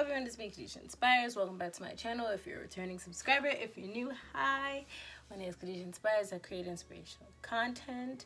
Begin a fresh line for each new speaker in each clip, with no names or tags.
everyone, it's me, Khadijah Inspires. Welcome back to my channel. If you're a returning subscriber, if you're new, hi. My name is Khadijah Inspires. I create inspirational content,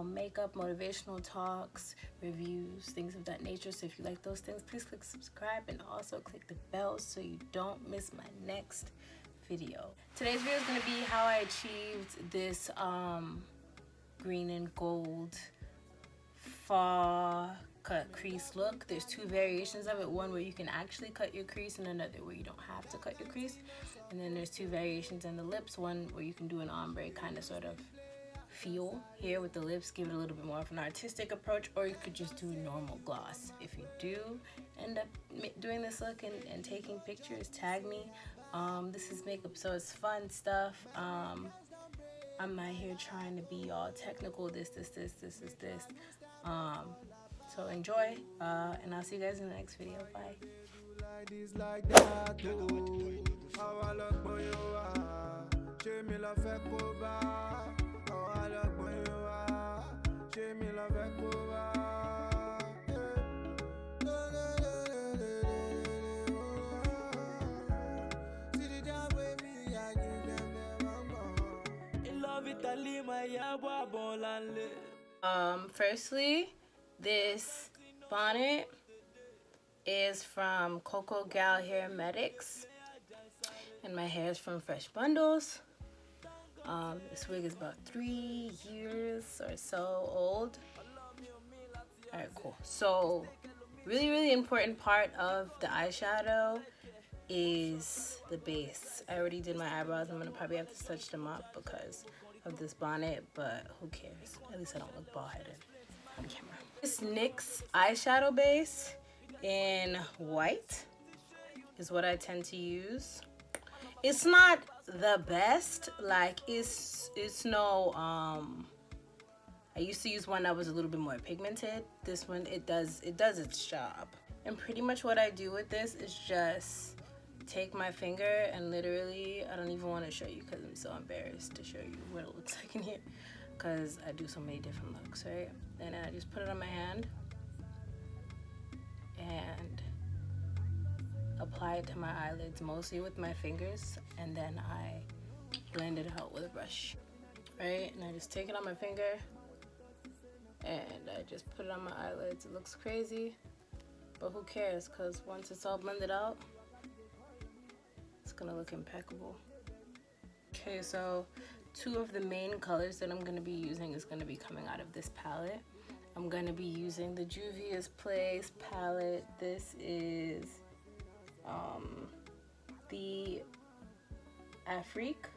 makeup, motivational talks, reviews, things of that nature. So if you like those things, please click subscribe and also click the bell so you don't miss my next video. Today's video is going to be how I achieved this green and gold faux cut crease look. There's two variations of it, one where you can actually cut your crease and another where you don't have to cut your crease. And then there's two variations in the lips, one where you can do an ombre kind of sort of feel here with the lips, give it a little bit more of an artistic approach, or you could just do normal gloss. If you do end up doing this look and taking pictures, tag me. This is makeup, so it's fun stuff. I'm not here trying to be all technical, this. So enjoy, and I'll see you guys in the next video. Bye. Firstly, this bonnet is from Coco Gal Hair Medics, and my hair is from Fresh Bundles. This wig is about 3 years or so old. Alright, cool. So, really important part of the eyeshadow is the base. I already did my eyebrows. I'm gonna probably have to touch them up because of this bonnet, but who cares? At least I don't look bald-headed on camera. This NYX eyeshadow base in white is what I tend to use. It's not the best, like it's no I used to use one that was a little bit more pigmented. This one, it does its job. And pretty much what I do with this is just take my finger and literally, I don't even want to show you because I'm so embarrassed to show you what it looks like in here because I do so many different looks, right? And then I just put it on my hand and apply it to my eyelids, mostly with my fingers, and then I blend it out with a brush, right? And I just take it on my finger and I just put it on my eyelids. It looks crazy, but who cares, because once it's all blended out, it's gonna look impeccable. Okay, so two of the main colors that I'm gonna be using is gonna be coming out of this palette. I'm gonna be using the Juvias Place palette. This is the Afrique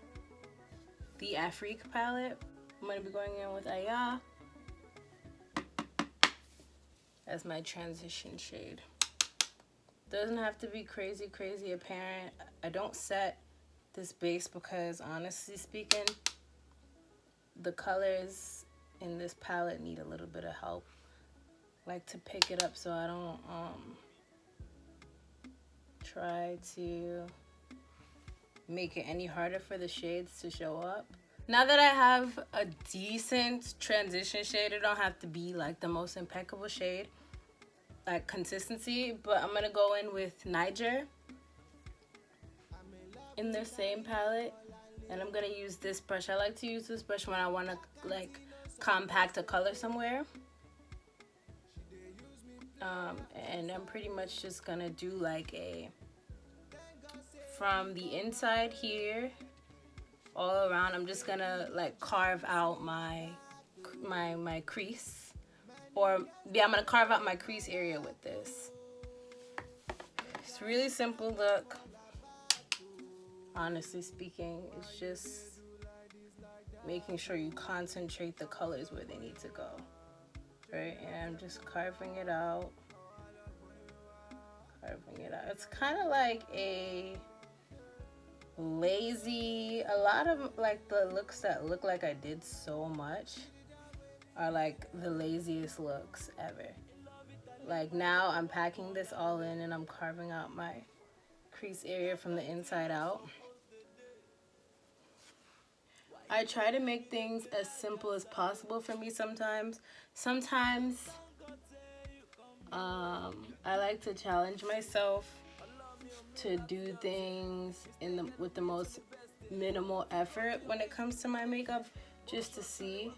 palette. I'm gonna be going in with Eyal as my transition shade. Doesn't have to be crazy apparent. I don't set this base because honestly speaking, the colors in this palette need a little bit of help, like to pick it up, so I don't try to make it any harder for the shades to show up. Now that I have a decent transition shade, it don't have to be like the most impeccable shade, like consistency, but I'm gonna go in with Niger in the same palette, and I'm gonna use this brush. I like to use this brush when I want to like compact a color somewhere, and I'm pretty much just gonna do like a from the inside here all around. I'm just gonna like carve out my crease, or yeah, I'm gonna carve out my crease area with this. It's a really simple look. Honestly speaking, it's just making sure you concentrate the colors where they need to go, right? And I'm just carving it out. It's kind of like a lazy, a lot of like the looks that look like I did so much are like the laziest looks ever. Like now I'm packing this all in and I'm carving out my crease area from the inside out. I try to make things as simple as possible for me sometimes. Sometimes I like to challenge myself to do things with the most minimal effort when it comes to my makeup, just to see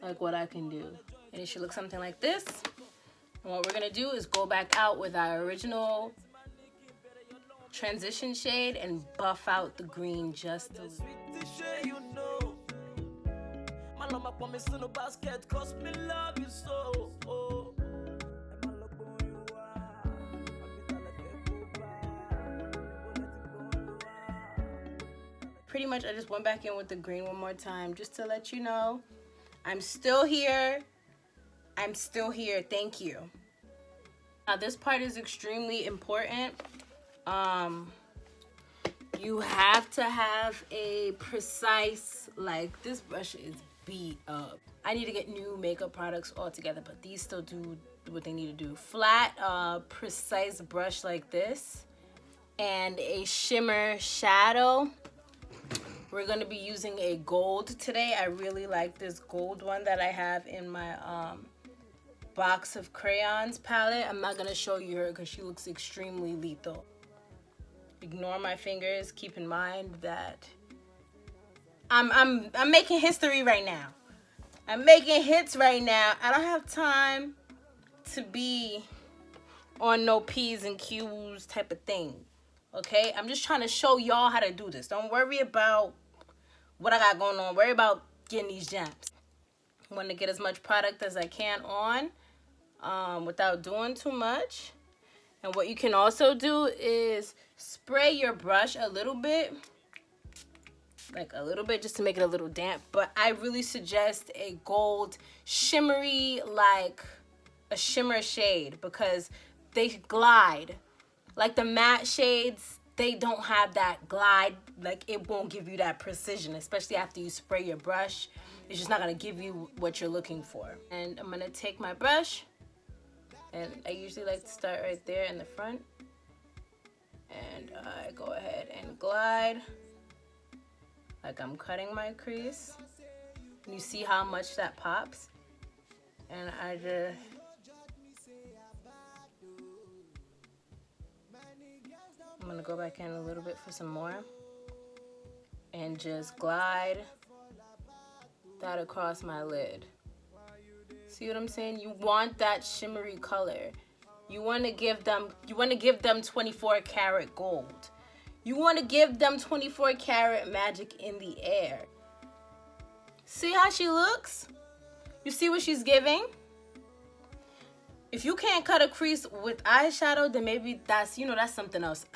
like what I can do. And it should look something like this. And what we're gonna do is go back out with our original transition shade and buff out the green just a little. Pretty much I just went back in with the green one more time just to let you know I'm still here. I'm still here. Thank you. Now this part is extremely important. You have to have a precise, like this brush is beat up. I need to get new makeup products altogether, but these still do what they need to do. Flat, precise brush like this and a shimmer shadow. We're going to be using a gold today. I really like this gold one that I have in my box of crayons palette. I'm not going to show you her because she looks extremely lethal. Ignore my fingers. Keep in mind that I'm making history right now. I'm making hits right now. I don't have time to be on no P's and Q's type of thing. Okay, I'm just trying to show y'all how to do this. Don't worry about what I got going on. Worry about getting these gems. I want to get as much product as I can on without doing too much. And what you can also do is spray your brush a little bit. Like a little bit just to make it a little damp. But I really suggest a gold shimmery, like a shimmer shade, because they glide. Like the matte shades, they don't have that glide. Like it won't give you that precision, especially after you spray your brush. It's just not gonna give you what you're looking for. And I'm gonna take my brush, and I usually like to start right there in the front. And I go ahead and glide, like I'm cutting my crease. And you see how much that pops? And I just... I'm gonna go back in a little bit for some more and just glide that across my lid. See what I'm saying? You want that shimmery color. You want to give them 24 karat gold. You want to give them 24 karat magic in the air. See how she looks? You see what she's giving? If you can't cut a crease with eyeshadow, then maybe that's, that's something else.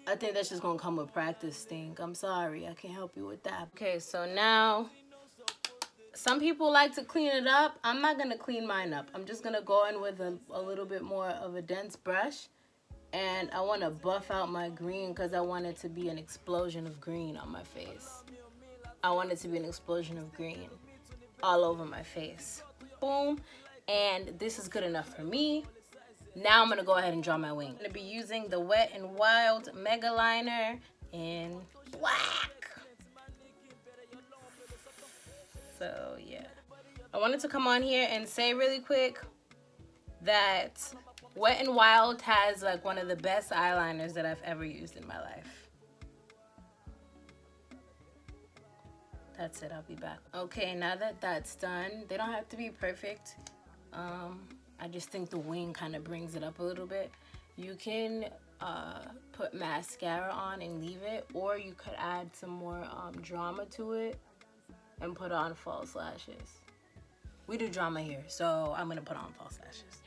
I think that's just gonna come with practice, Stink. I'm sorry, I can't help you with that. Okay, so now, some people like to clean it up. I'm not gonna clean mine up. I'm just gonna go in with a little bit more of a dense brush. And I wanna buff out my green because I want it to be an explosion of green on my face. I want it to be an explosion of green all over my face. Boom. And this is good enough for me. Now I'm gonna go ahead and draw my wing. I'm gonna be using the Wet n Wild Mega Liner in black. So yeah. I wanted to come on here and say really quick that Wet n Wild has like one of the best eyeliners that I've ever used in my life. That's it, I'll be back. Okay, now that that's done, they don't have to be perfect. I just think the wing kind of brings it up a little bit. You can put mascara on and leave it, or you could add some more drama to it and put on false lashes. We do drama here, so I'm gonna put on false lashes.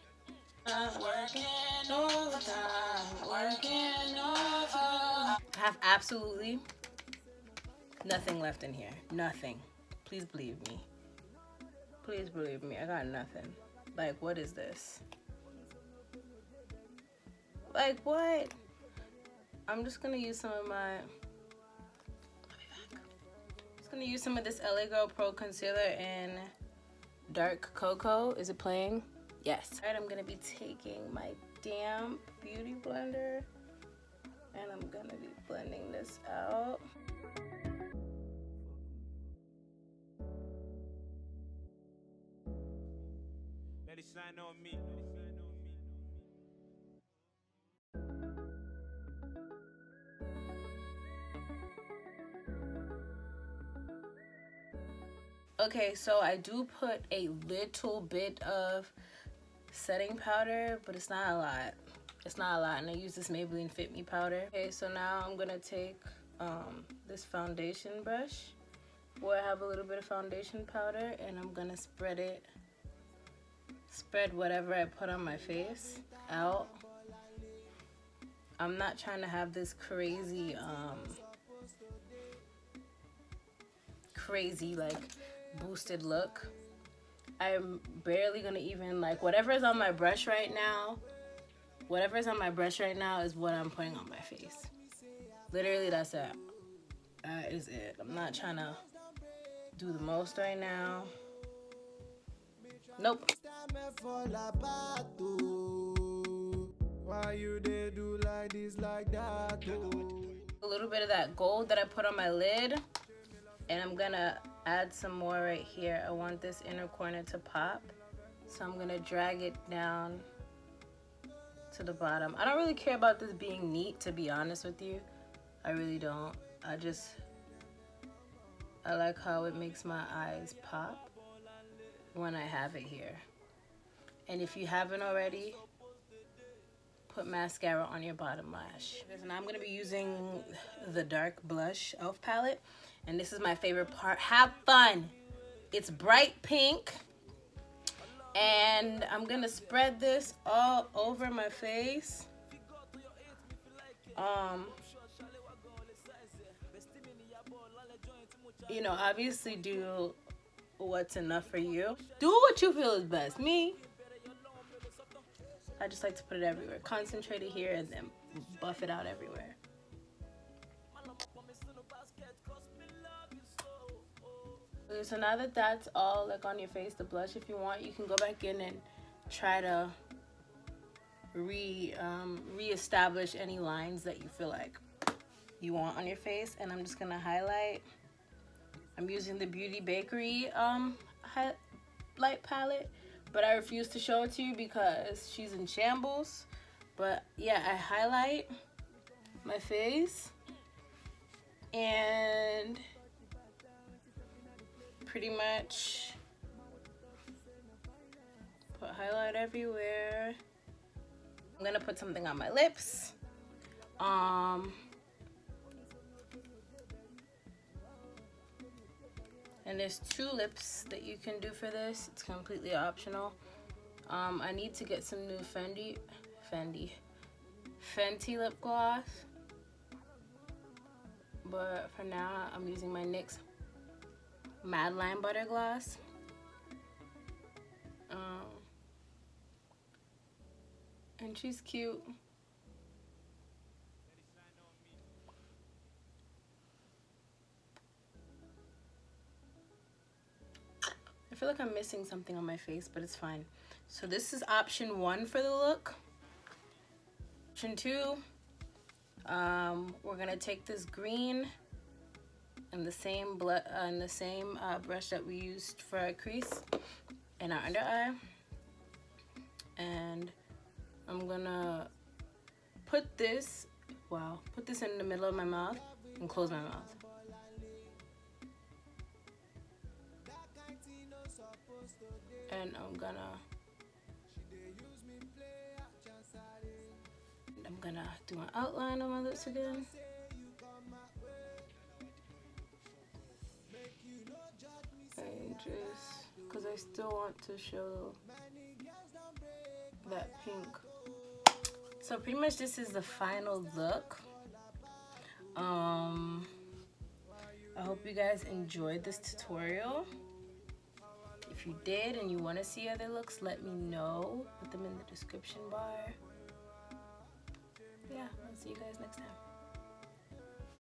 I'm working overtime, working over. I have absolutely nothing left in here. Nothing. Please believe me. Please believe me. I got nothing. Like, what is this? Like, what? I'm just gonna use some of my... Just gonna use some of this LA Girl Pro Concealer in Dark Cocoa. Is it playing? Yes. All right, I'm gonna be taking my damp beauty blender and I'm gonna be blending this out.
Let it shine on me.
Okay, so I do put a little bit of setting powder, but it's not a lot. It's not a lot, and I use this Maybelline Fit Me powder. Okay, so now I'm gonna take this foundation brush where I have a little bit of foundation powder, and I'm gonna spread whatever I put on my face out. I'm not trying to have this crazy like boosted look. I'm barely gonna even, like, whatever's on my brush right now is what I'm putting on my face. Literally, that's it. That is it. I'm not trying to do the most right now. Nope. Why you they do like this, like that? A little bit of that gold that I put on my lid, and I'm gonna add some more right here. I want this inner corner to pop, so I'm gonna drag it down to the bottom. I don't really care about this being neat, to be honest with you. I really don't. I like how it makes my eyes pop when I have it here. And if you haven't already, put mascara on your bottom lash. And I'm gonna be using the dark blush e.l.f. palette, and this is my favorite part. Have fun. It's bright pink, and I'm gonna spread this all over my face. You know, obviously do what's enough for you. Do what you feel is best. Me, I just like to put it everywhere. Concentrate it here and then buff it out everywhere. Okay, so now that that's all like on your face, the blush, if you want, you can go back in and try to re-establish any lines that you feel like you want on your face. And I'm just gonna highlight. I'm using the Beauty Bakerie highlight palette, but I refuse to show it to you because she's in shambles. But yeah, I highlight my face and pretty much put highlight everywhere. I'm gonna put something on my lips. And there's 2 lips that you can do for this. It's completely optional. I need to get some new Fenty lip gloss. But for now, I'm using my NYX Madeline buttergloss. And she's cute. I feel like I'm missing something on my face, but it's fine. So this is option 1 for the look. Option 2, we're gonna take this green and the same brush that we used for our crease and our under eye, and I'm gonna put this in the middle of my mouth and close my mouth. And I'm gonna do an outline on my lips again. And just because I still want to show that pink. So pretty much this is the final look. I hope you guys enjoyed this tutorial. If you did and you want to see other looks, let me know. Put them in the description bar. Yeah, I'll see you guys next time.